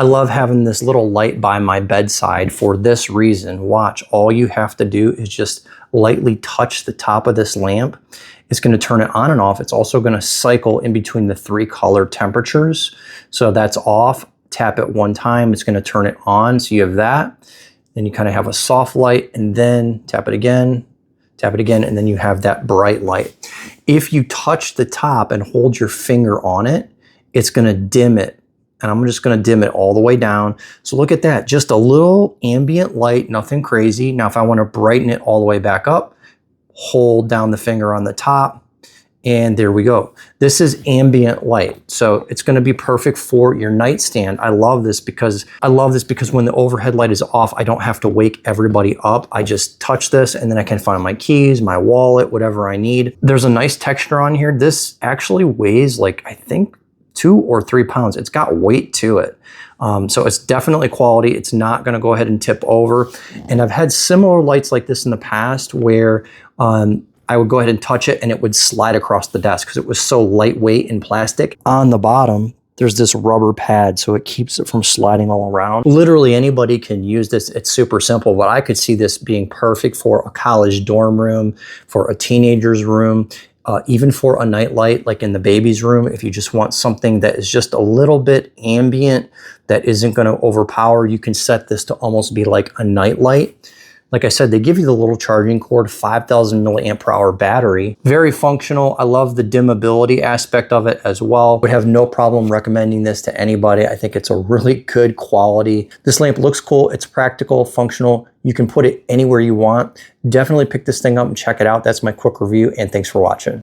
I love having this little light by my bedside for this reason. Watch, all you have to do is just lightly touch the top of this lamp. It's going to turn it on and off. It's also going to cycle in between the 3 color temperatures. So that's off. Tap it one time, it's going to turn it on. So you have that. Then you kind of have a soft light, and then tap it again, and then you have that bright light. If you touch the top and hold your finger on it, it's going to dim it. And I'm just going to dim it all the way down. So look at that, just a little ambient light, nothing crazy. Now, if I want to brighten it all the way back up, hold down the finger on the top, and there we go. This is ambient light. So it's going to be perfect for your nightstand. I love this because when the overhead light is off, I don't have to wake everybody up. I just touch this and then I can find my keys, my wallet, whatever I need. There's a nice texture on here. This actually weighs like, I think 2 or 3 pounds. It's got weight to it. So it's definitely quality. It's not going to go ahead and tip over. And I've had similar lights like this in the past where I would go ahead and touch it and it would slide across the desk because it was so lightweight and plastic. On the bottom, there's this rubber pad, so it keeps it from sliding all around. Literally anybody can use this. It's super simple, but I could see this being perfect for a college dorm room, for a teenager's room, even for a nightlight, like in the baby's room. If you just want something that is just a little bit ambient, that isn't going to overpower, you can set this to almost be like a nightlight. Like I said, they give you the little charging cord, 5,000 milliamp per hour battery. Very functional. I love the dimmability aspect of it as well. Would have no problem recommending this to anybody. I think it's a really good quality. This lamp looks cool. It's practical, functional. You can put it anywhere you want. Definitely pick this thing up and check it out. That's my quick review, and thanks for watching.